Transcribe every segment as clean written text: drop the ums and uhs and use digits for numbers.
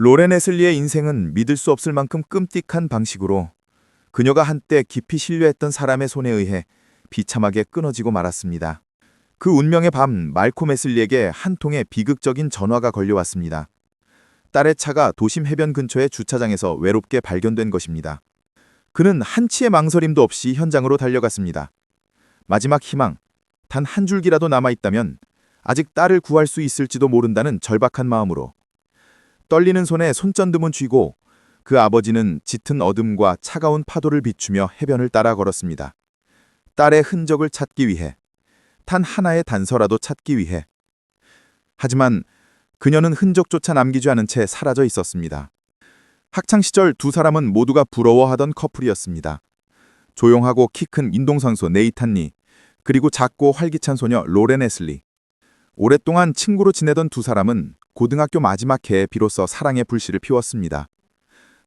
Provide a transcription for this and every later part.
로렌 애슬리의 인생은 믿을 수 없을 만큼 끔찍한 방식으로 그녀가 한때 깊이 신뢰했던 사람의 손에 의해 비참하게 끊어지고 말았습니다. 그 운명의 밤, 말콤 애슬리에게 한 통의 비극적인 전화가 걸려왔습니다. 딸의 차가 도심 해변 근처의 주차장에서 외롭게 발견된 것입니다. 그는 한치의 망설임도 없이 현장으로 달려갔습니다. 마지막 희망, 단 한 줄기라도 남아있다면 아직 딸을 구할 수 있을지도 모른다는 절박한 마음으로 떨리는 손에 손전등은 쥐고 그 아버지는 짙은 어둠과 차가운 파도를 비추며 해변을 따라 걸었습니다. 딸의 흔적을 찾기 위해, 단 하나의 단서라도 찾기 위해. 하지만 그녀는 흔적조차 남기지 않은 채 사라져 있었습니다. 학창시절 두 사람은 모두가 부러워하던 커플이었습니다. 조용하고 키 큰 인동선수 네이탄 리, 그리고 작고 활기찬 소녀 로렌 애슬리. 오랫동안 친구로 지내던 두 사람은 고등학교 마지막 해에 비로소 사랑의 불씨를 피웠습니다.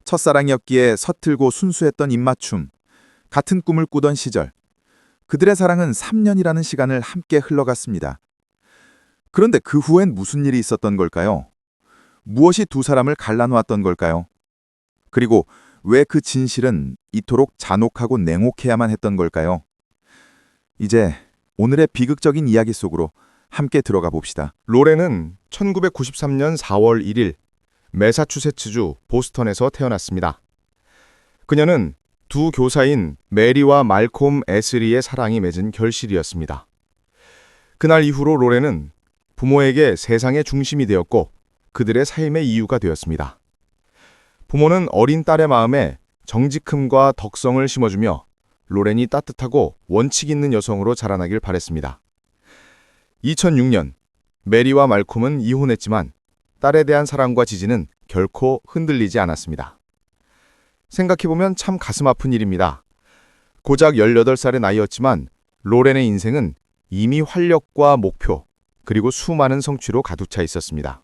첫사랑이었기에 서툴고 순수했던 입맞춤, 같은 꿈을 꾸던 시절. 그들의 사랑은 3년이라는 시간을 함께 흘러갔습니다. 그런데 그 후엔 무슨 일이 있었던 걸까요? 무엇이 두 사람을 갈라놓았던 걸까요? 그리고 왜 그 진실은 이토록 잔혹하고 냉혹해야만 했던 걸까요? 이제 오늘의 비극적인 이야기 속으로 함께 들어가 봅시다. 로렌은 1993년 4월 1일 매사추세츠주 보스턴에서 태어났습니다. 그녀는 두 교사인 메리와 말콤 애슬리의 사랑이 맺은 결실이었습니다. 그날 이후로 로렌은 부모에게 세상의 중심이 되었고 그들의 삶의 이유가 되었습니다. 부모는 어린 딸의 마음에 정직함과 덕성을 심어주며 로렌이 따뜻하고 원칙 있는 여성으로 자라나길 바랬습니다. 2006년 메리와 말콤은 이혼했지만 딸에 대한 사랑과 지지는 결코 흔들리지 않았습니다. 생각해보면 참 가슴 아픈 일입니다. 고작 18살의 나이였지만 로렌의 인생은 이미 활력과 목표, 그리고 수많은 성취로 가득 차 있었습니다.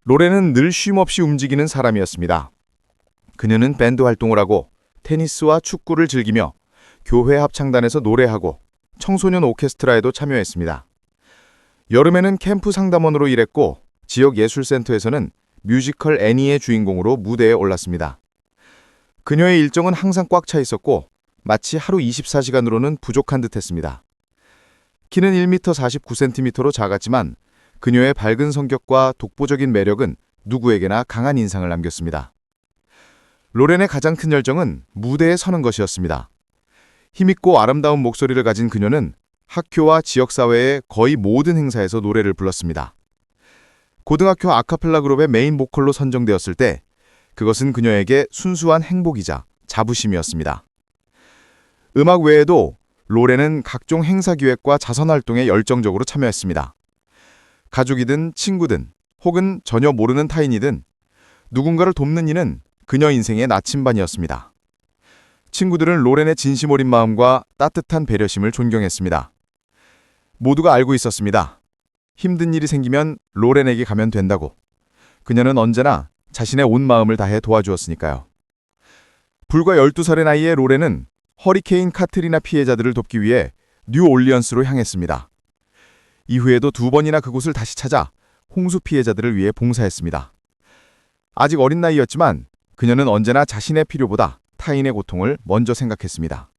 로렌은 늘 쉼없이 움직이는 사람이었습니다. 그녀는 밴드 활동을 하고 테니스와 축구를 즐기며 교회 합창단에서 노래하고 청소년 오케스트라에도 참여했습니다. 여름에는 캠프 상담원으로 일했고 지역 예술센터에서는 뮤지컬 애니의 주인공으로 무대에 올랐습니다. 그녀의 일정은 항상 꽉 차 있었고 마치 하루 24시간으로는 부족한 듯했습니다. 키는 1m 49cm로 작았지만 그녀의 밝은 성격과 독보적인 매력은 누구에게나 강한 인상을 남겼습니다. 로렌의 가장 큰 열정은 무대에 서는 것이었습니다. 힘있고 아름다운 목소리를 가진 그녀는 학교와 지역사회의 거의 모든 행사에서 노래를 불렀습니다. 고등학교 아카펠라 그룹의 메인 보컬로 선정되었을 때 그것은 그녀에게 순수한 행복이자 자부심이었습니다. 음악 외에도 로렌은 각종 행사 기획과 자선활동에 열정적으로 참여했습니다. 가족이든 친구든 혹은 전혀 모르는 타인이든 누군가를 돕는 이는 그녀 인생의 나침반이었습니다. 친구들은 로렌의 진심 어린 마음과 따뜻한 배려심을 존경했습니다. 모두가 알고 있었습니다. 힘든 일이 생기면 로렌에게 가면 된다고. 그녀는 언제나 자신의 온 마음을 다해 도와주었으니까요. 불과 12살의 나이에 로렌은 허리케인 카트리나 피해자들을 돕기 위해 뉴올리언스로 향했습니다. 이후에도 2번이나 그곳을 다시 찾아 홍수 피해자들을 위해 봉사했습니다. 아직 어린 나이였지만 그녀는 언제나 자신의 필요보다 타인의 고통을 먼저 생각했습니다.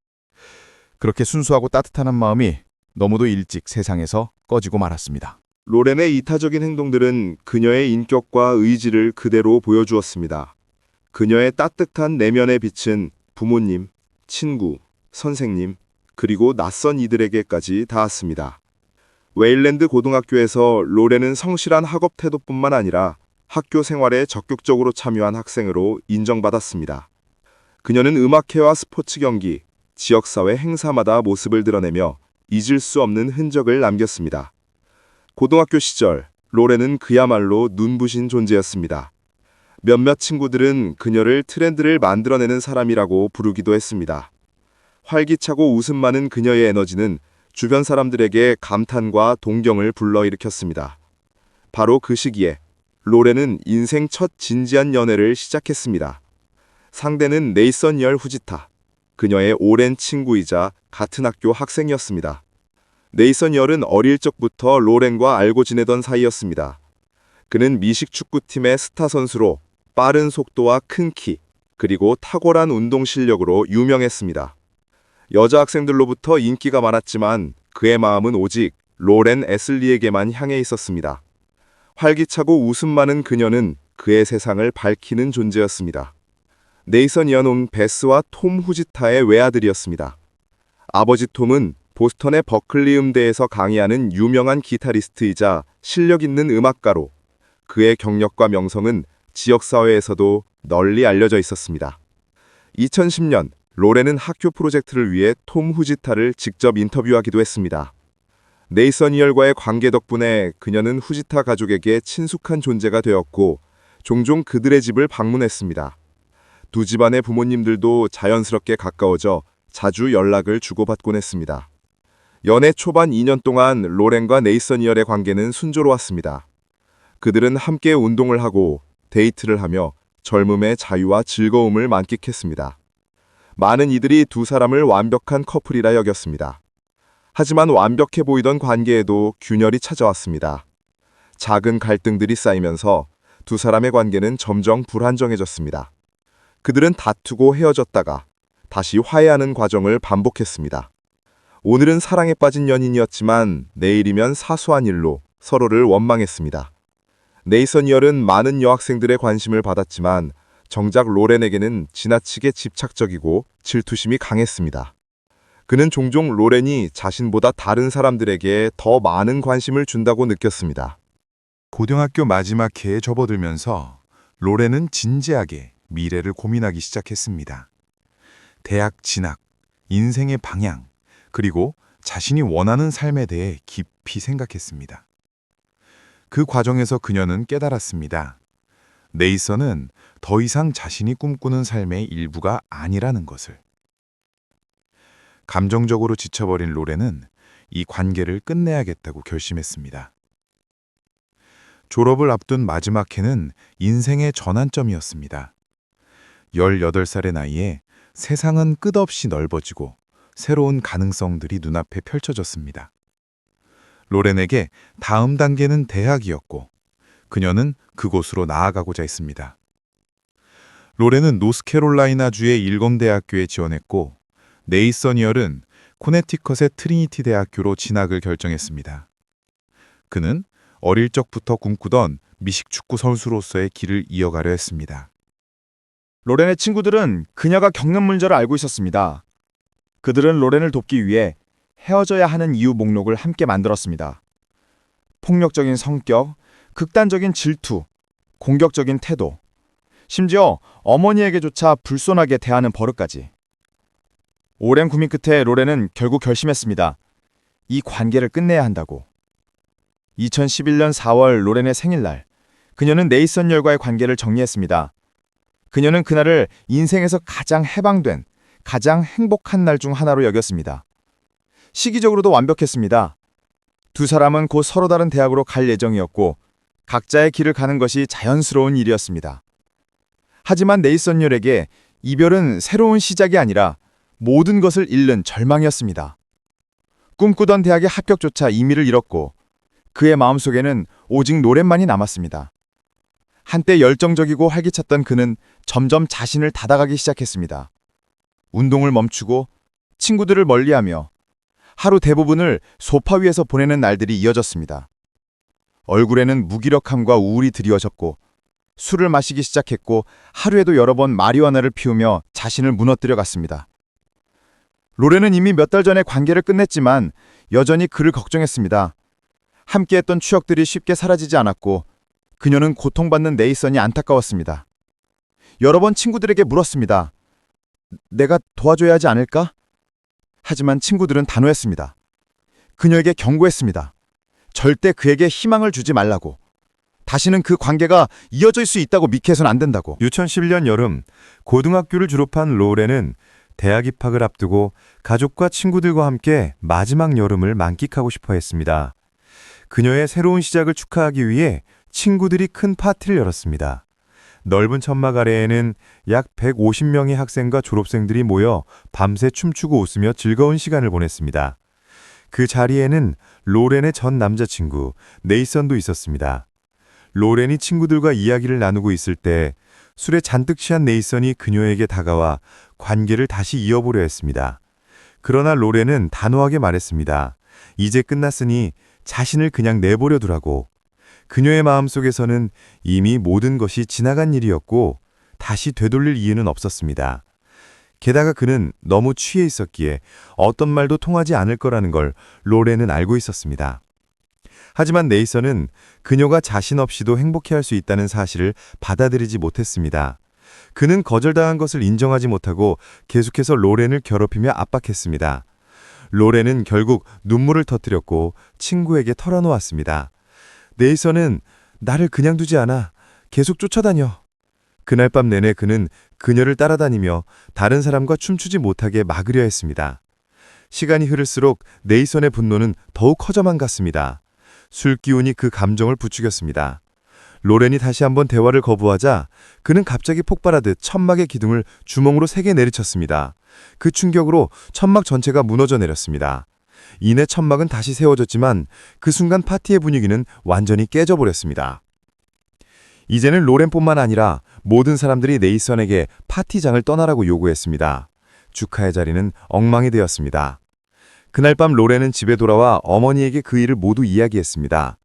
그렇게 순수하고 따뜻한 한 마음이 너무도 일찍 세상에서 꺼지고 말았습니다. 로렌의 이타적인 행동들은 그녀의 인격과 의지를 그대로 보여주었습니다. 그녀의 따뜻한 내면의 빛은 부모님, 친구, 선생님, 그리고 낯선 이들에게까지 닿았습니다. 웨일랜드 고등학교에서 로렌은 성실한 학업 태도뿐만 아니라 학교 생활에 적극적으로 참여한 학생으로 인정받았습니다. 그녀는 음악회와 스포츠 경기, 지역사회 행사마다 모습을 드러내며 잊을 수 없는 흔적을 남겼습니다. 고등학교 시절 로렌은 그야말로 눈부신 존재였습니다. 몇몇 친구들은 그녀를 트렌드를 만들어내는 사람이라고 부르기도 했습니다. 활기차고 웃음 많은 그녀의 에너지는 주변 사람들에게 감탄과 동경을 불러일으켰습니다. 바로 그 시기에 로렌은 인생 첫 진지한 연애를 시작했습니다. 상대는 네이선 열 후지타, 그녀의 오랜 친구이자 같은 학교 학생이었습니다. 네이선 열은 어릴 적부터 로렌과 알고 지내던 사이였습니다. 그는 미식 축구팀의 스타 선수로 빠른 속도와 큰 키, 그리고 탁월한 운동 실력으로 유명했습니다. 여자 학생들로부터 인기가 많았지만 그의 마음은 오직 로렌 애슬리에게만 향해 있었습니다. 활기차고 웃음 많은 그녀는 그의 세상을 밝히는 존재였습니다. 네이선 이언 베스와 톰 후지타의 외아들이었습니다. 아버지 톰은 보스턴의 버클리 음대에서 강의하는 유명한 기타리스트이자 실력 있는 음악가로 그의 경력과 명성은 지역사회에서도 널리 알려져 있었습니다. 2010년 로렌은 학교 프로젝트를 위해 톰 후지타를 직접 인터뷰하기도 했습니다. 네이선 이얼과의 관계 덕분에 그녀는 후지타 가족에게 친숙한 존재가 되었고 종종 그들의 집을 방문했습니다. 두 집안의 부모님들도 자연스럽게 가까워져 자주 연락을 주고받곤 했습니다. 연애 초반 2년 동안 로렌과 네이선 이얼의 관계는 순조로웠습니다. 그들은 함께 운동을 하고 데이트를 하며 젊음의 자유와 즐거움을 만끽했습니다. 많은 이들이 두 사람을 완벽한 커플이라 여겼습니다. 하지만 완벽해 보이던 관계에도 균열이 찾아왔습니다. 작은 갈등들이 쌓이면서 두 사람의 관계는 점점 불안정해졌습니다. 그들은 다투고 헤어졌다가 다시 화해하는 과정을 반복했습니다. 오늘은 사랑에 빠진 연인이었지만 내일이면 사소한 일로 서로를 원망했습니다. 네이선 이얼은 많은 여학생들의 관심을 받았지만 정작 로렌에게는 지나치게 집착적이고 질투심이 강했습니다. 그는 종종 로렌이 자신보다 다른 사람들에게 더 많은 관심을 준다고 느꼈습니다. 고등학교 마지막 해에 접어들면서 로렌은 진지하게 미래를 고민하기 시작했습니다. 대학 진학, 인생의 방향, 그리고 자신이 원하는 삶에 대해 깊이 생각했습니다. 그 과정에서 그녀는 깨달았습니다. 네이선은 더 이상 자신이 꿈꾸는 삶의 일부가 아니라는 것을. 감정적으로 지쳐버린 로렌은 이 관계를 끝내야겠다고 결심했습니다. 졸업을 앞둔 마지막 해는 인생의 전환점이었습니다. 18살의 나이에 세상은 끝없이 넓어지고 새로운 가능성들이 눈앞에 펼쳐졌습니다. 로렌에게 다음 단계는 대학이었고 그녀는 그곳으로 나아가고자 했습니다. 로렌은 노스캐롤라이나주의 일검대학교에 지원했고 네이선 이얼은 코네티컷의 트리니티 대학교로 진학을 결정했습니다. 그는 어릴 적부터 꿈꾸던 미식축구 선수로서의 길을 이어가려 했습니다. 로렌의 친구들은 그녀가 겪는 문제를 알고 있었습니다. 그들은 로렌을 돕기 위해 헤어져야 하는 이유 목록을 함께 만들었습니다. 폭력적인 성격, 극단적인 질투, 공격적인 태도, 심지어 어머니에게조차 불손하게 대하는 버릇까지. 오랜 고민 끝에 로렌은 결국 결심했습니다. 이 관계를 끝내야 한다고. 2011년 4월 로렌의 생일날, 그녀는 네이선 이얼과의 관계를 정리했습니다. 그녀는 그날을 인생에서 가장 해방된, 가장 행복한 날 중 하나로 여겼습니다. 시기적으로도 완벽했습니다. 두 사람은 곧 서로 다른 대학으로 갈 예정이었고 각자의 길을 가는 것이 자연스러운 일이었습니다. 하지만 네이선 이얼에게 이별은 새로운 시작이 아니라 모든 것을 잃는 절망이었습니다. 꿈꾸던 대학의 합격조차 의미를 잃었고 그의 마음속에는 오직 로렌만이 남았습니다. 한때 열정적이고 활기찼던 그는 점점 자신을 닫아가기 시작했습니다. 운동을 멈추고 친구들을 멀리하며 하루 대부분을 소파 위에서 보내는 날들이 이어졌습니다. 얼굴에는 무기력함과 우울이 드리워졌고 술을 마시기 시작했고 하루에도 여러 번 마리화나를 피우며 자신을 무너뜨려 갔습니다. 로렌은 이미 몇 달 전에 관계를 끝냈지만 여전히 그를 걱정했습니다. 함께했던 추억들이 쉽게 사라지지 않았고 그녀는 고통받는 네이선이 안타까웠습니다. 여러 번 친구들에게 물었습니다. 내가 도와줘야 하지 않을까? 하지만 친구들은 단호했습니다. 그녀에게 경고했습니다. 절대 그에게 희망을 주지 말라고. 다시는 그 관계가 이어질 수 있다고 믿게 해서는 안 된다고. 2011년 여름 고등학교를 졸업한 로렌은 대학 입학을 앞두고 가족과 친구들과 함께 마지막 여름을 만끽하고 싶어 했습니다. 그녀의 새로운 시작을 축하하기 위해 친구들이 큰 파티를 열었습니다. 넓은 천막 아래에는 약 150명의 학생과 졸업생들이 모여 밤새 춤추고 웃으며 즐거운 시간을 보냈습니다. 그 자리에는 로렌의 전 남자친구 네이선도 있었습니다. 로렌이 친구들과 이야기를 나누고 있을 때 술에 잔뜩 취한 네이선이 그녀에게 다가와 관계를 다시 이어보려 했습니다. 그러나 로렌은 단호하게 말했습니다. 이제 끝났으니 자신을 그냥 내버려 두라고. 그녀의 마음속에서는 이미 모든 것이 지나간 일이었고 다시 되돌릴 이유는 없었습니다. 게다가 그는 너무 취해 있었기에 어떤 말도 통하지 않을 거라는 걸 로렌은 알고 있었습니다. 하지만 네이선은 그녀가 자신 없이도 행복해할 수 있다는 사실을 받아들이지 못했습니다. 그는 거절당한 것을 인정하지 못하고 계속해서 로렌을 괴롭히며 압박했습니다. 로렌은 결국 눈물을 터뜨렸고 친구에게 털어놓았습니다. 네이선은 나를 그냥 두지 않아. 계속 쫓아다녀. 그날 밤 내내 그는 그녀를 따라다니며 다른 사람과 춤추지 못하게 막으려 했습니다. 시간이 흐를수록 네이선의 분노는 더욱 커져만 갔습니다. 술 기운이 그 감정을 부추겼습니다. 로렌이 다시 한번 대화를 거부하자 그는 갑자기 폭발하듯 천막의 기둥을 주먹으로 3개 내리쳤습니다. 그 충격으로 천막 전체가 무너져 내렸습니다. 이내 천막은 다시 세워졌지만 그 순간 파티의 분위기는 완전히 깨져버렸습니다. 이제는 로렌뿐만 아니라 모든 사람들이 네이선에게 파티장을 떠나라고 요구했습니다. 축하의 자리는 엉망이 되었습니다. 그날 밤 로렌은 집에 돌아와 어머니에게 그 일을 모두 이야기했습니다.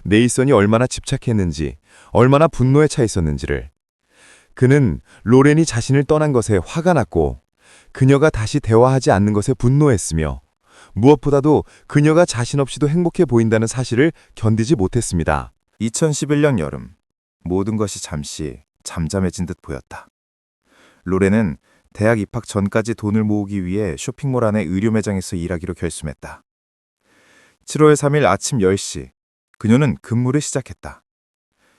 네이선이 얼마나 집착했는지, 얼마나 분노에 차 있었는지를. 그는 로렌이 자신을 떠난 것에 화가 났고 그녀가 다시 대화하지 않는 것에 분노했으며 무엇보다도 그녀가 자신 없이도 행복해 보인다는 사실을 견디지 못했습니다. 2011년 여름, 모든 것이 잠시 잠잠해진 듯 보였다. 로렌은 대학 입학 전까지 돈을 모으기 위해 쇼핑몰 안의 의류 매장에서 일하기로 결심했다. 7월 3일 아침 10시, 그녀는 근무를 시작했다.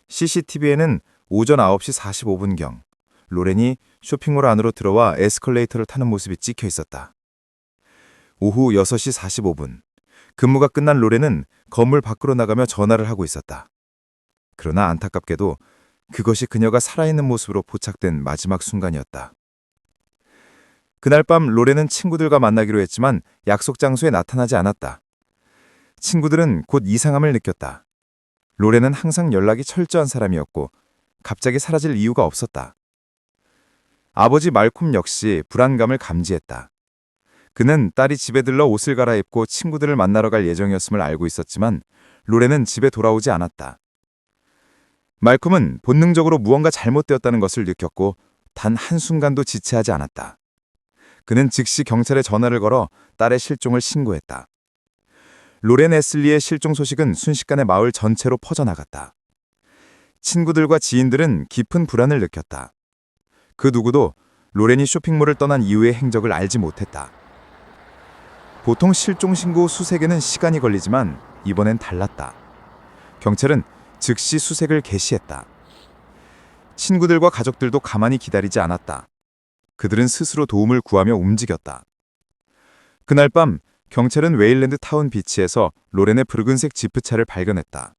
CCTV에는 오전 9시 45분경 로렌이 쇼핑몰 안으로 들어와 에스컬레이터를 타는 모습이 찍혀 있었다. 오후 6시 45분, 근무가 끝난 로렌은 건물 밖으로 나가며 전화를 하고 있었다. 그러나 안타깝게도 그것이 그녀가 살아있는 모습으로 포착된 마지막 순간이었다. 그날 밤 로렌은 친구들과 만나기로 했지만 약속 장소에 나타나지 않았다. 친구들은 곧 이상함을 느꼈다. 로렌은 항상 연락이 철저한 사람이었고 갑자기 사라질 이유가 없었다. 아버지 말콤 역시 불안감을 감지했다. 그는 딸이 집에 들러 옷을 갈아입고 친구들을 만나러 갈 예정이었음을 알고 있었지만 로렌은 집에 돌아오지 않았다. 말콤은 본능적으로 무언가 잘못되었다는 것을 느꼈고 단 한순간도 지체하지 않았다. 그는 즉시 경찰에 전화를 걸어 딸의 실종을 신고했다. 로렌 애슬리의 실종 소식은 순식간에 마을 전체로 퍼져나갔다. 친구들과 지인들은 깊은 불안을 느꼈다. 그 누구도 로렌이 쇼핑몰을 떠난 이후의 행적을 알지 못했다. 보통 실종 신고 후 수색에는 시간이 걸리지만 이번엔 달랐다. 경찰은 즉시 수색을 개시했다. 친구들과 가족들도 가만히 기다리지 않았다. 그들은 스스로 도움을 구하며 움직였다. 그날 밤 경찰은 웨일랜드 타운 비치에서 로렌의 붉은색 지프차를 발견했다.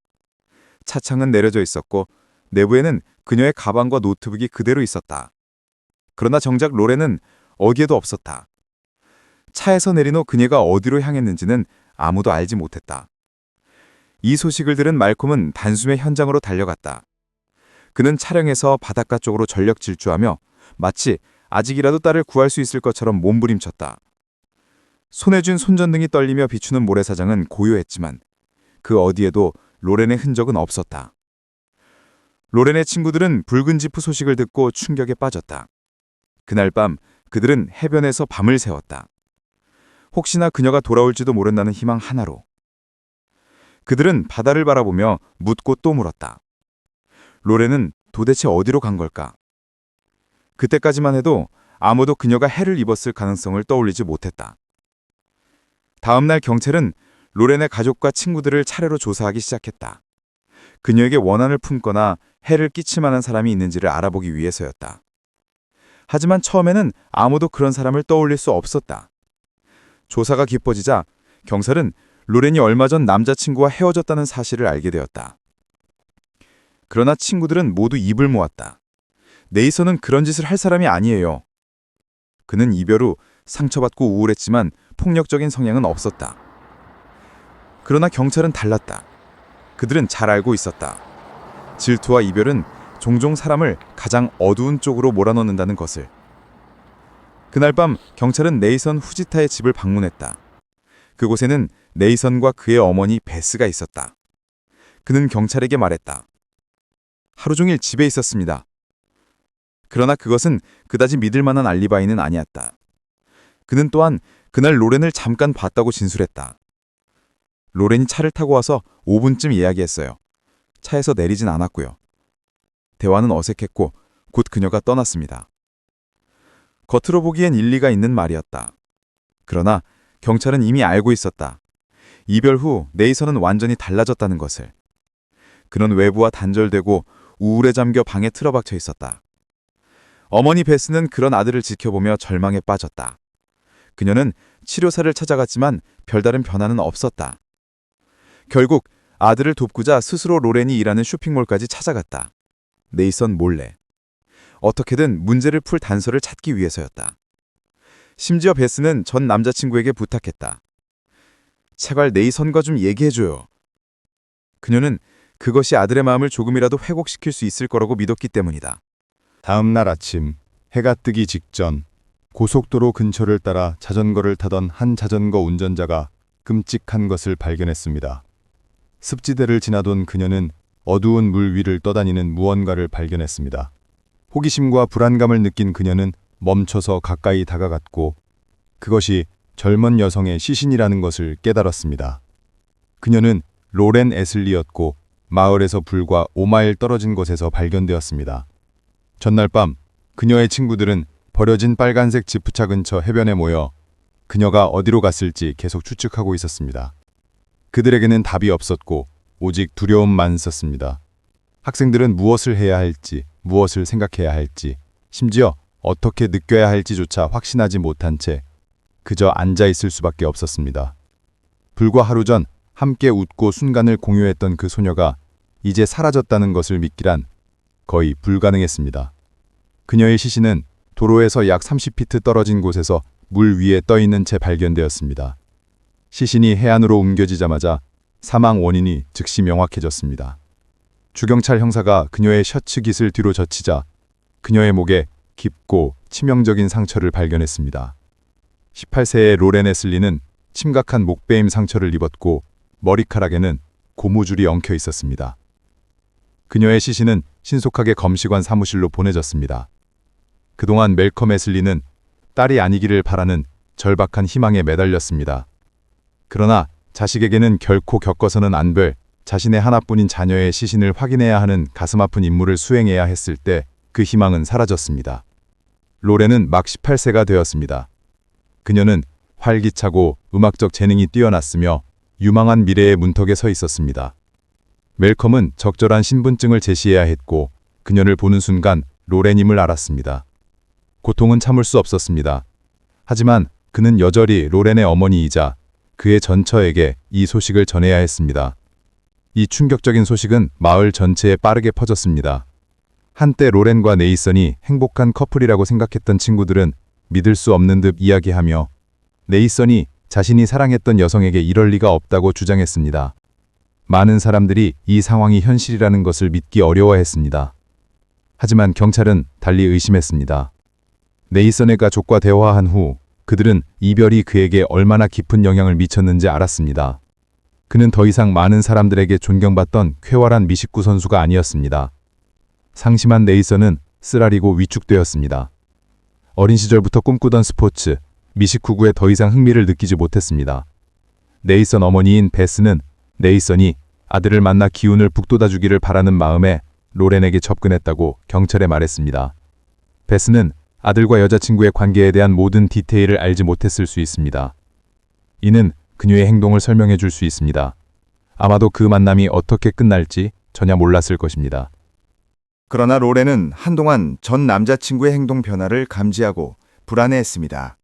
차창은 내려져 있었고 내부에는 그녀의 가방과 노트북이 그대로 있었다. 그러나 정작 로렌은 어디에도 없었다. 차에서 내린 후 그녀가 어디로 향했는지는 아무도 알지 못했다. 이 소식을 들은 말콤은 단숨에 현장으로 달려갔다. 그는 차량에서 바닷가 쪽으로 전력 질주하며 마치 아직이라도 딸을 구할 수 있을 것처럼 몸부림쳤다. 손에 쥔 손전등이 떨리며 비추는 모래사장은 고요했지만 그 어디에도 로렌의 흔적은 없었다. 로렌의 친구들은 붉은 지프 소식을 듣고 충격에 빠졌다. 그날 밤 그들은 해변에서 밤을 새웠다. 혹시나 그녀가 돌아올지도 모른다는 희망 하나로. 그들은 바다를 바라보며 묻고 또 물었다. 로렌은 도대체 어디로 간 걸까? 그때까지만 해도 아무도 그녀가 해를 입었을 가능성을 떠올리지 못했다. 다음 날 경찰은 로렌의 가족과 친구들을 차례로 조사하기 시작했다. 그녀에게 원한을 품거나 해를 끼칠 만한 사람이 있는지를 알아보기 위해서였다. 하지만 처음에는 아무도 그런 사람을 떠올릴 수 없었다. 조사가 깊어지자 경찰은 로렌이 얼마 전 남자친구와 헤어졌다는 사실을 알게 되었다. 그러나 친구들은 모두 입을 모았다. 네이선은 그런 짓을 할 사람이 아니에요. 그는 이별 후 상처받고 우울했지만 폭력적인 성향은 없었다. 그러나 경찰은 달랐다. 그들은 잘 알고 있었다. 질투와 이별은 종종 사람을 가장 어두운 쪽으로 몰아넣는다는 것을. 그날 밤 경찰은 네이선 후지타의 집을 방문했다. 그곳에는 네이선과 그의 어머니 베스가 있었다. 그는 경찰에게 말했다. 하루 종일 집에 있었습니다. 그러나 그것은 그다지 믿을 만한 알리바이는 아니었다. 그는 또한 그날 로렌을 잠깐 봤다고 진술했다. 로렌이 차를 타고 와서 5분쯤 이야기했어요. 차에서 내리진 않았고요. 대화는 어색했고 곧 그녀가 떠났습니다. 겉으로 보기엔 일리가 있는 말이었다. 그러나 경찰은 이미 알고 있었다. 이별 후 네이선은 완전히 달라졌다는 것을. 그는 외부와 단절되고 우울에 잠겨 방에 틀어박혀 있었다. 어머니 베스는 그런 아들을 지켜보며 절망에 빠졌다. 그녀는 치료사를 찾아갔지만 별다른 변화는 없었다. 결국 아들을 돕고자 스스로 로렌이 일하는 쇼핑몰까지 찾아갔다. 네이선 몰래. 어떻게든 문제를 풀 단서를 찾기 위해서였다. 심지어 베스는 전 남자친구에게 부탁했다. 제발 네이선과 좀 얘기해줘요. 그녀는 그것이 아들의 마음을 조금이라도 회복시킬 수 있을 거라고 믿었기 때문이다. 다음 날 아침, 해가 뜨기 직전 고속도로 근처를 따라 자전거를 타던 한 자전거 운전자가 끔찍한 것을 발견했습니다. 습지대를 지나던 그녀는 어두운 물 위를 떠다니는 무언가를 발견했습니다. 호기심과 불안감을 느낀 그녀는 멈춰서 가까이 다가갔고 그것이 젊은 여성의 시신이라는 것을 깨달았습니다. 그녀는 로렌 애슬리였고 마을에서 불과 5마일 떨어진 곳에서 발견되었습니다. 전날 밤 그녀의 친구들은 버려진 빨간색 지프차 근처 해변에 모여 그녀가 어디로 갔을지 계속 추측하고 있었습니다. 그들에게는 답이 없었고 오직 두려움만 있었습니다. 학생들은 무엇을 해야 할지, 무엇을 생각해야 할지, 심지어 어떻게 느껴야 할지조차 확신하지 못한 채 그저 앉아있을 수밖에 없었습니다. 불과 하루 전 함께 웃고 순간을 공유했던 그 소녀가 이제 사라졌다는 것을 믿기란 거의 불가능했습니다. 그녀의 시신은 도로에서 약 30피트 떨어진 곳에서 물 위에 떠있는 채 발견되었습니다. 시신이 해안으로 옮겨지자마자 사망 원인이 즉시 명확해졌습니다. 주경찰 형사가 그녀의 셔츠 깃을 뒤로 젖히자 그녀의 목에 깊고 치명적인 상처를 발견했습니다. 18세의 로렌 애슬리는 심각한 목베임 상처를 입었고 머리카락에는 고무줄이 엉켜 있었습니다. 그녀의 시신은 신속하게 검시관 사무실로 보내졌습니다. 그동안 멜컴 애슬리는 딸이 아니기를 바라는 절박한 희망에 매달렸습니다. 그러나 자식에게는 결코 겪어서는 안 될 자신의 하나뿐인 자녀의 시신을 확인해야 하는 가슴 아픈 임무를 수행해야 했을 때 그 희망은 사라졌습니다. 로렌은 막 18세가 되었습니다. 그녀는 활기차고 음악적 재능이 뛰어났으며 유망한 미래의 문턱에 서 있었습니다. 멜컴은 적절한 신분증을 제시해야 했고 그녀를 보는 순간 로렌임을 알았습니다. 고통은 참을 수 없었습니다. 하지만 그는 여전히 로렌의 어머니이자 그의 전처에게 이 소식을 전해야 했습니다. 이 충격적인 소식은 마을 전체에 빠르게 퍼졌습니다. 한때 로렌과 네이선이 행복한 커플이라고 생각했던 친구들은 믿을 수 없는 듯 이야기하며 네이선이 자신이 사랑했던 여성에게 이럴 리가 없다고 주장했습니다. 많은 사람들이 이 상황이 현실이라는 것을 믿기 어려워했습니다. 하지만 경찰은 달리 의심했습니다. 네이선의 가족과 대화한 후 그들은 이별이 그에게 얼마나 깊은 영향을 미쳤는지 알았습니다. 그는 더 이상 많은 사람들에게 존경받던 쾌활한 미식구 선수가 아니었습니다. 상심한 네이선은 쓰라리고 위축되었습니다. 어린 시절부터 꿈꾸던 스포츠, 미식구구에 더 이상 흥미를 느끼지 못했습니다. 네이선 어머니인 베스는 네이선이 아들을 만나 기운을 북돋아주기를 바라는 마음에 로렌에게 접근했다고 경찰에 말했습니다. 베스는 아들과 여자친구의 관계에 대한 모든 디테일을 알지 못했을 수 있습니다. 이는 그녀의 행동을 설명해 줄 수 있습니다. 아마도 그 만남이 어떻게 끝날지 전혀 몰랐을 것입니다. 그러나 로렌은 한동안 전 남자친구의 행동 변화를 감지하고 불안해했습니다.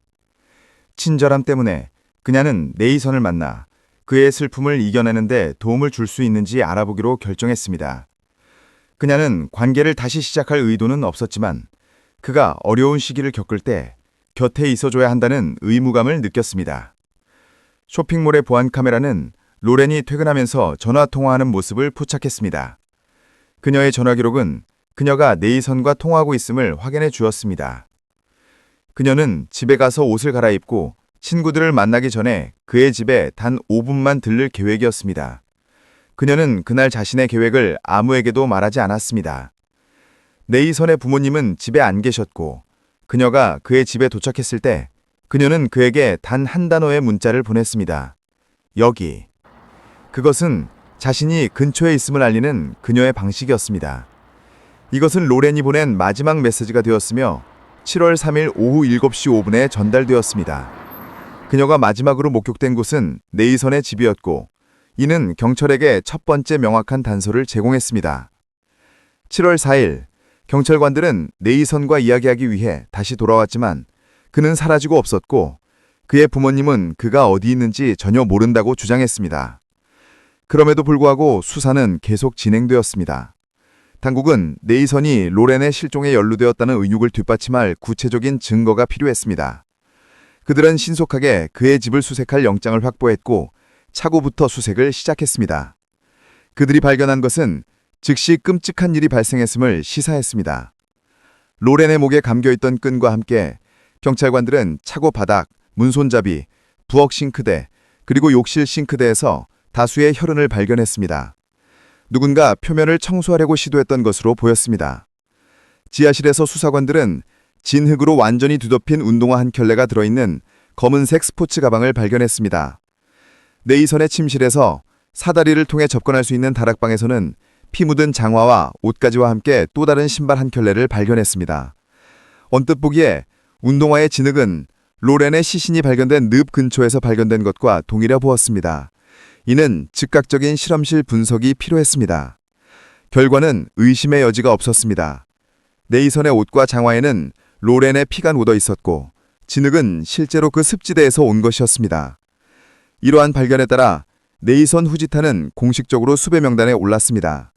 친절함 때문에 그녀는 네이선을 만나 그의 슬픔을 이겨내는데 도움을 줄 수 있는지 알아보기로 결정했습니다. 그녀는 관계를 다시 시작할 의도는 없었지만 그가 어려운 시기를 겪을 때 곁에 있어줘야 한다는 의무감을 느꼈습니다. 쇼핑몰의 보안 카메라는 로렌이 퇴근하면서 전화 통화하는 모습을 포착했습니다. 그녀의 전화 기록은 그녀가 네이선과 통화하고 있음을 확인해 주었습니다. 그녀는 집에 가서 옷을 갈아입고 친구들을 만나기 전에 그의 집에 단 5분만 들를 계획이었습니다. 그녀는 그날 자신의 계획을 아무에게도 말하지 않았습니다. 네이선의 부모님은 집에 안 계셨고 그녀가 그의 집에 도착했을 때 그녀는 그에게 단 한 단어의 문자를 보냈습니다. 여기. 그것은 자신이 근처에 있음을 알리는 그녀의 방식이었습니다. 이것은 로렌이 보낸 마지막 메시지가 되었으며 7월 3일 오후 7시 5분에 전달되었습니다. 그녀가 마지막으로 목격된 곳은 네이선의 집이었고 이는 경찰에게 첫 번째 명확한 단서를 제공했습니다. 7월 4일 경찰관들은 네이선과 이야기하기 위해 다시 돌아왔지만 그는 사라지고 없었고 그의 부모님은 그가 어디 있는지 전혀 모른다고 주장했습니다. 그럼에도 불구하고 수사는 계속 진행되었습니다. 당국은 네이선이 로렌의 실종에 연루되었다는 의혹을 뒷받침할 구체적인 증거가 필요했습니다. 그들은 신속하게 그의 집을 수색할 영장을 확보했고 차고부터 수색을 시작했습니다. 그들이 발견한 것은 즉시 끔찍한 일이 발생했음을 시사했습니다. 로렌의 목에 감겨있던 끈과 함께 경찰관들은 차고 바닥, 문손잡이, 부엌 싱크대, 그리고 욕실 싱크대에서 다수의 혈흔을 발견했습니다. 누군가 표면을 청소하려고 시도했던 것으로 보였습니다. 지하실에서 수사관들은 진흙으로 완전히 뒤덮인 운동화 한 켤레가 들어있는 검은색 스포츠 가방을 발견했습니다. 네이선의 침실에서 사다리를 통해 접근할 수 있는 다락방에서는 피 묻은 장화와 옷가지와 함께 또 다른 신발 한 켤레를 발견했습니다. 언뜻 보기에 운동화의 진흙은 로렌의 시신이 발견된 늪 근처에서 발견된 것과 동일해 보였습니다. 이는 즉각적인 실험실 분석이 필요했습니다. 결과는 의심의 여지가 없었습니다. 네이선의 옷과 장화에는 로렌의 피가 묻어 있었고 진흙은 실제로 그 습지대에서 온 것이었습니다. 이러한 발견에 따라 네이선 후지타는 공식적으로 수배 명단에 올랐습니다.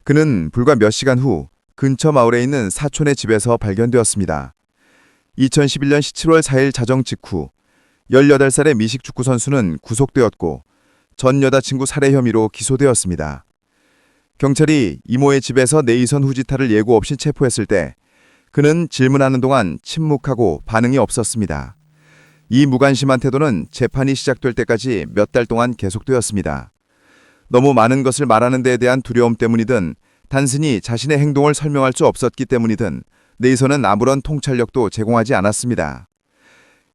그는 불과 몇 시간 후 근처 마을에 있는 사촌의 집에서 발견되었습니다. 2011년 17월 4일 자정 직후 18살의 미식 축구 선수는 구속되었고 전 여자친구 살해 혐의로 기소되었습니다. 경찰이 이모의 집에서 네이선 후지타를 예고 없이 체포했을 때 그는 질문하는 동안 침묵하고 반응이 없었습니다. 이 무관심한 태도는 재판이 시작될 때까지 몇 달 동안 계속되었습니다. 너무 많은 것을 말하는 데에 대한 두려움 때문이든 단순히 자신의 행동을 설명할 수 없었기 때문이든 네이선은 아무런 통찰력도 제공하지 않았습니다.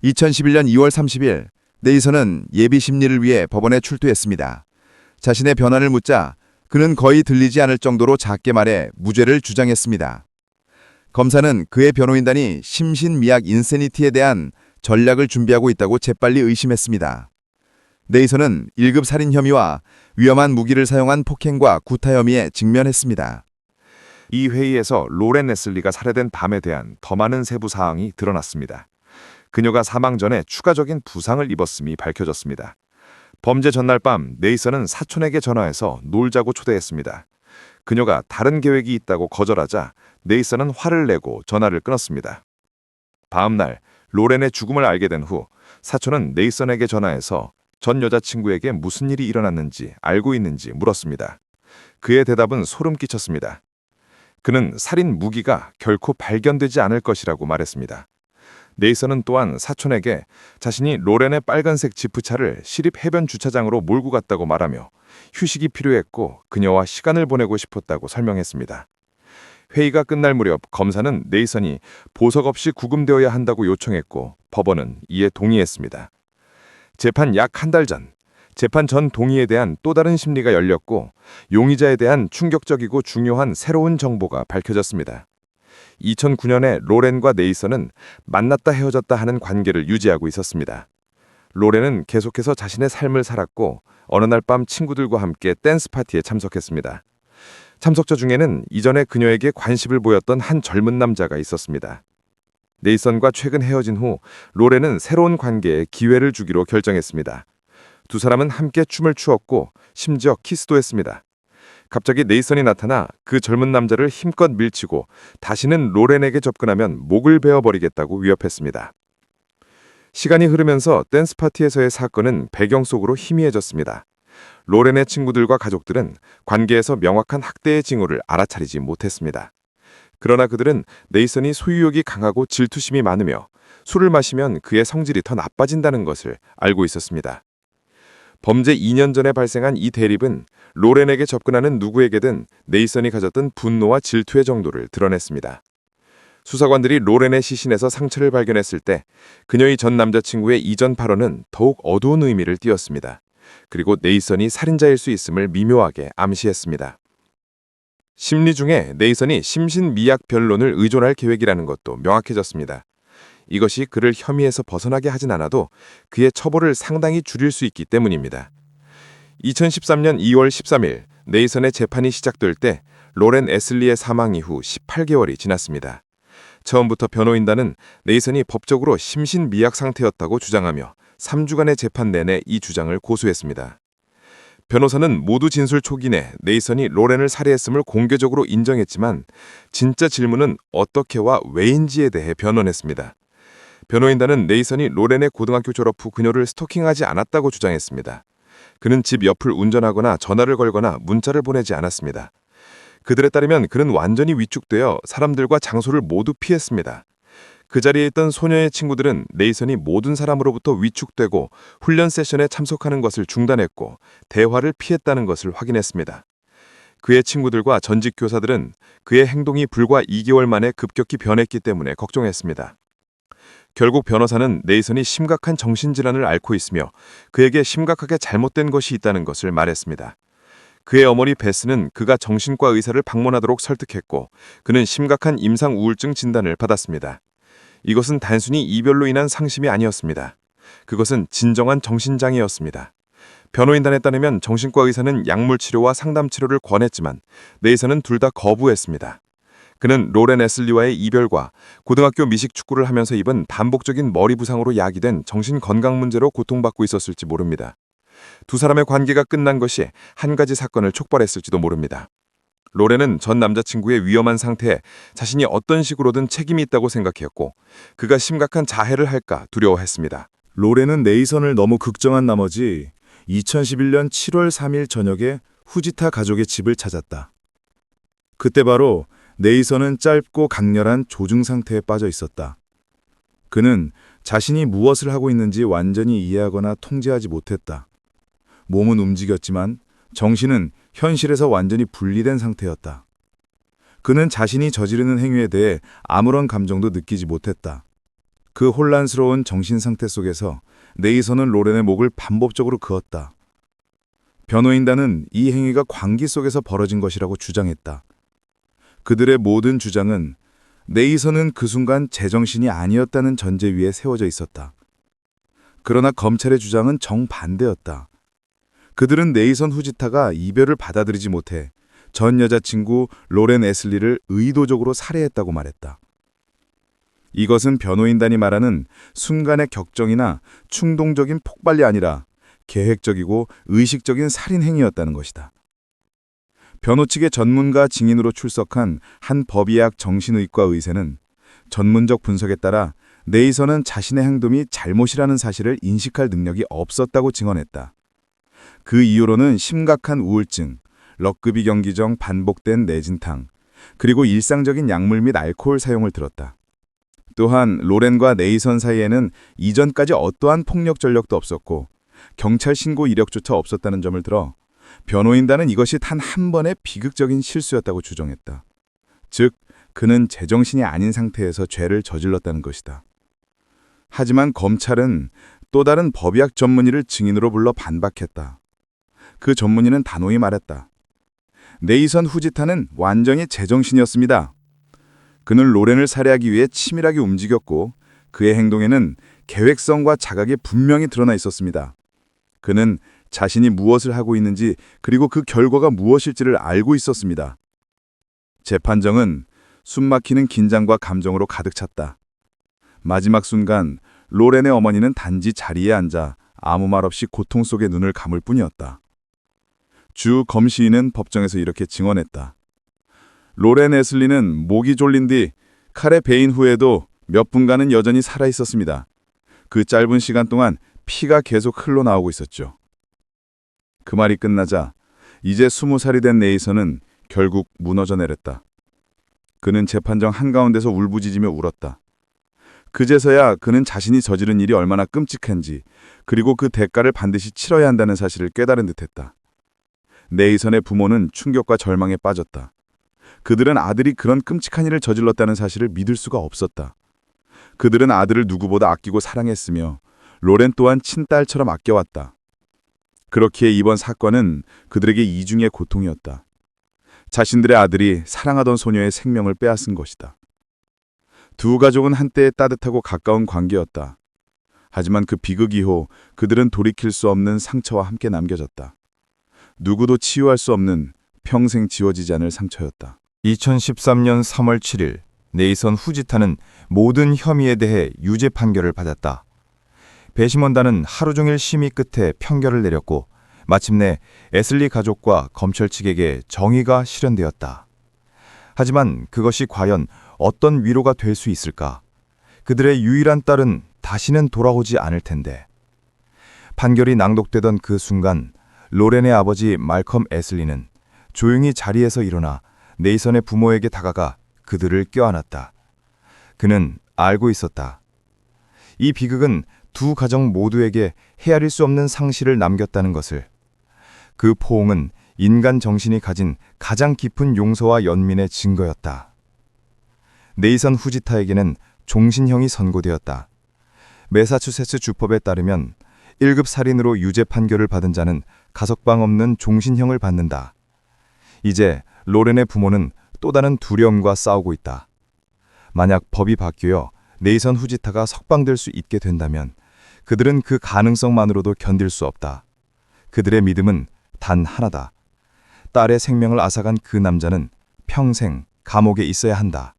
2011년 2월 30일 네이선은 예비 심리를 위해 법원에 출두했습니다. 자신의 변환을 묻자 그는 거의 들리지 않을 정도로 작게 말해 무죄를 주장했습니다. 검사는 그의 변호인단이 심신미약 인세니티에 대한 전략을 준비하고 있다고 재빨리 의심했습니다. 네이선은 1급 살인 혐의와 위험한 무기를 사용한 폭행과 구타 혐의에 직면했습니다. 이 회의에서 로렌 레슬리가 살해된 밤에 대한 더 많은 세부 사항이 드러났습니다. 그녀가 사망 전에 추가적인 부상을 입었음이 밝혀졌습니다. 범죄 전날 밤 네이선은 사촌에게 전화해서 놀자고 초대했습니다. 그녀가 다른 계획이 있다고 거절하자 네이선은 화를 내고 전화를 끊었습니다. 다음 날 로렌의 죽음을 알게 된 후 사촌은 네이선에게 전화해서 전 여자친구에게 무슨 일이 일어났는지 알고 있는지 물었습니다. 그의 대답은 소름 끼쳤습니다. 그는 살인 무기가 결코 발견되지 않을 것이라고 말했습니다. 네이선은 또한 사촌에게 자신이 로렌의 빨간색 지프차를 시립 해변 주차장으로 몰고 갔다고 말하며 휴식이 필요했고 그녀와 시간을 보내고 싶었다고 설명했습니다. 회의가 끝날 무렵 검사는 네이선이 보석 없이 구금되어야 한다고 요청했고 법원은 이에 동의했습니다. 재판 약 한 달 전, 재판 전 동의에 대한 또 다른 심리가 열렸고 용의자에 대한 충격적이고 중요한 새로운 정보가 밝혀졌습니다. 2009년에 로렌과 네이선은 만났다 헤어졌다 하는 관계를 유지하고 있었습니다. 로렌은 계속해서 자신의 삶을 살았고 어느 날 밤 친구들과 함께 댄스 파티에 참석했습니다. 참석자 중에는 이전에 그녀에게 관심을 보였던 한 젊은 남자가 있었습니다. 네이선과 최근 헤어진 후 로렌은 새로운 관계에 기회를 주기로 결정했습니다. 두 사람은 함께 춤을 추었고 심지어 키스도 했습니다. 갑자기 네이선이 나타나 그 젊은 남자를 힘껏 밀치고 다시는 로렌에게 접근하면 목을 베어버리겠다고 위협했습니다. 시간이 흐르면서 댄스 파티에서의 사건은 배경 속으로 희미해졌습니다. 로렌의 친구들과 가족들은 관계에서 명확한 학대의 징후를 알아차리지 못했습니다. 그러나 그들은 네이선이 소유욕이 강하고 질투심이 많으며 술을 마시면 그의 성질이 더 나빠진다는 것을 알고 있었습니다. 범죄 2년 전에 발생한 이 대립은 로렌에게 접근하는 누구에게든 네이선이 가졌던 분노와 질투의 정도를 드러냈습니다. 수사관들이 로렌의 시신에서 상처를 발견했을 때 그녀의 전 남자친구의 이전 발언은 더욱 어두운 의미를 띄었습니다. 그리고 네이선이 살인자일 수 있음을 미묘하게 암시했습니다. 심리 중에 네이선이 심신미약 변론을 의존할 계획이라는 것도 명확해졌습니다. 이것이 그를 혐의에서 벗어나게 하진 않아도 그의 처벌을 상당히 줄일 수 있기 때문입니다. 2013년 2월 13일 네이선의 재판이 시작될 때 로렌 애슬리의 사망 이후 18개월이 지났습니다. 처음부터 변호인단은 네이선이 법적으로 심신미약 상태였다고 주장하며 3주간의 재판 내내 이 주장을 고수했습니다. 변호사는 모두 진술 초기 내 네이선이 로렌을 살해했음을 공개적으로 인정했지만 진짜 질문은 어떻게와 왜인지에 대해 변론했습니다. 변호인단은 네이선이 로렌의 고등학교 졸업 후 그녀를 스토킹하지 않았다고 주장했습니다. 그는 집 옆을 운전하거나 전화를 걸거나 문자를 보내지 않았습니다. 그들에 따르면 그는 완전히 위축되어 사람들과 장소를 모두 피했습니다. 그 자리에 있던 소녀의 친구들은 네이선이 모든 사람으로부터 위축되고 훈련 세션에 참석하는 것을 중단했고 대화를 피했다는 것을 확인했습니다. 그의 친구들과 전직 교사들은 그의 행동이 불과 2개월 만에 급격히 변했기 때문에 걱정했습니다. 결국 변호사는 네이선이 심각한 정신질환을 앓고 있으며 그에게 심각하게 잘못된 것이 있다는 것을 말했습니다. 그의 어머니 베스는 그가 정신과 의사를 방문하도록 설득했고 그는 심각한 임상 우울증 진단을 받았습니다. 이것은 단순히 이별로 인한 상심이 아니었습니다. 그것은 진정한 정신장애였습니다. 변호인단에 따르면 정신과 의사는 약물 치료와 상담 치료를 권했지만 네이선은 둘 다 거부했습니다. 그는 로렌 애슬리와의 이별과 고등학교 미식 축구를 하면서 입은 반복적인 머리 부상으로 야기된 정신 건강 문제로 고통받고 있었을지 모릅니다. 두 사람의 관계가 끝난 것이 한 가지 사건을 촉발했을지도 모릅니다. 로렌은 전 남자친구의 위험한 상태에 자신이 어떤 식으로든 책임이 있다고 생각했고 그가 심각한 자해를 할까 두려워했습니다. 로렌은 네이선을 너무 극정한 나머지 2011년 7월 3일 저녁에 후지타 가족의 집을 찾았다. 그때 바로 네이선은 짧고 강렬한 조증 상태에 빠져 있었다. 그는 자신이 무엇을 하고 있는지 완전히 이해하거나 통제하지 못했다. 몸은 움직였지만 정신은 현실에서 완전히 분리된 상태였다. 그는 자신이 저지르는 행위에 대해 아무런 감정도 느끼지 못했다. 그 혼란스러운 정신 상태 속에서 네이선은 로렌의 목을 반복적으로 그었다. 변호인단은 이 행위가 광기 속에서 벌어진 것이라고 주장했다. 그들의 모든 주장은 네이선은 그 순간 제정신이 아니었다는 전제 위에 세워져 있었다. 그러나 검찰의 주장은 정반대였다. 그들은 네이선 후지타가 이별을 받아들이지 못해 전 여자친구 로렌 애슬리를 의도적으로 살해했다고 말했다. 이것은 변호인단이 말하는 순간의 격정이나 충동적인 폭발이 아니라 계획적이고 의식적인 살인 행위였다는 것이다. 변호 측의 전문가 증인으로 출석한 한 법의학 정신의과 의사는 전문적 분석에 따라 네이선은 자신의 행동이 잘못이라는 사실을 인식할 능력이 없었다고 증언했다. 그 이유로는 심각한 우울증, 럭그비 경기 중 반복된 뇌진탕, 그리고 일상적인 약물 및 알코올 사용을 들었다. 또한 로렌과 네이선 사이에는 이전까지 어떠한 폭력 전력도 없었고 경찰 신고 이력조차 없었다는 점을 들어 변호인단은 이것이 단 한 번의 비극적인 실수였다고 주장했다. 즉, 그는 제정신이 아닌 상태에서 죄를 저질렀다는 것이다. 하지만 검찰은 또 다른 법의학 전문의를 증인으로 불러 반박했다. 그 전문의는 단호히 말했다. 네이선 후지타는 완전히 제정신이었습니다. 그는 로렌을 살해하기 위해 치밀하게 움직였고 그의 행동에는 계획성과 자각이 분명히 드러나 있었습니다. 그는 자신이 무엇을 하고 있는지 그리고 그 결과가 무엇일지를 알고 있었습니다. 재판정은 숨막히는 긴장과 감정으로 가득 찼다. 마지막 순간 로렌의 어머니는 단지 자리에 앉아 아무 말 없이 고통 속에 눈을 감을 뿐이었다. 주 검시인은 법정에서 이렇게 증언했다. 로렌 애슬리는 목이 졸린 뒤 칼에 베인 후에도 몇 분간은 여전히 살아있었습니다. 그 짧은 시간 동안 피가 계속 흘러나오고 있었죠. 그 말이 끝나자 이제 20살이 된 네이선은 결국 무너져 내렸다. 그는 재판정 한가운데서 울부짖으며 울었다. 그제서야 그는 자신이 저지른 일이 얼마나 끔찍한지, 그리고 그 대가를 반드시 치러야 한다는 사실을 깨달은 듯했다. 네이선의 부모는 충격과 절망에 빠졌다. 그들은 아들이 그런 끔찍한 일을 저질렀다는 사실을 믿을 수가 없었다. 그들은 아들을 누구보다 아끼고 사랑했으며 로렌 또한 친딸처럼 아껴왔다. 그렇기에 이번 사건은 그들에게 이중의 고통이었다. 자신들의 아들이 사랑하던 소녀의 생명을 빼앗은 것이다. 두 가족은 한때 따뜻하고 가까운 관계였다. 하지만 그 비극 이후 그들은 돌이킬 수 없는 상처와 함께 남겨졌다. 누구도 치유할 수 없는 평생 지워지지 않을 상처였다. 2013년 3월 7일 네이선 후지타는 모든 혐의에 대해 유죄 판결을 받았다. 배심원단은 하루 종일 심의 끝에 판결을 내렸고 마침내 애슬리 가족과 검찰 측에게 정의가 실현되었다. 하지만 그것이 과연 어떤 위로가 될 수 있을까? 그들의 유일한 딸은 다시는 돌아오지 않을 텐데. 판결이 낭독되던 그 순간 로렌의 아버지 말컴 애슬리는 조용히 자리에서 일어나 네이선의 부모에게 다가가 그들을 껴안았다. 그는 알고 있었다. 이 비극은 두 가정 모두에게 헤아릴 수 없는 상실을 남겼다는 것을. 그 포옹은 인간 정신이 가진 가장 깊은 용서와 연민의 증거였다. 네이선 후지타에게는 종신형이 선고되었다. 매사추세츠 주법에 따르면 1급 살인으로 유죄 판결을 받은 자는 가석방 없는 종신형을 받는다. 이제 로렌의 부모는 또 다른 두려움과 싸우고 있다. 만약 법이 바뀌어 네이선 후지타가 석방될 수 있게 된다면 그들은 그 가능성만으로도 견딜 수 없다. 그들의 믿음은 단 하나다. 딸의 생명을 앗아간 그 남자는 평생 감옥에 있어야 한다.